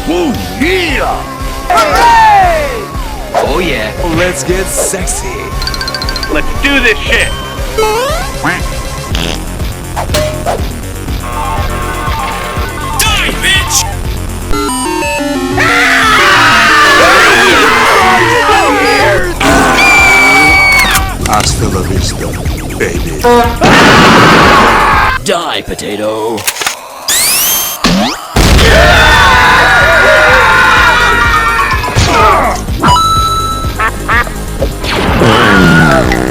Woo, yeah! Hooray! Oh yeah. Let's get sexy. Let's do this shit! Die, bitch! Hasta la vista, baby. Die, potato.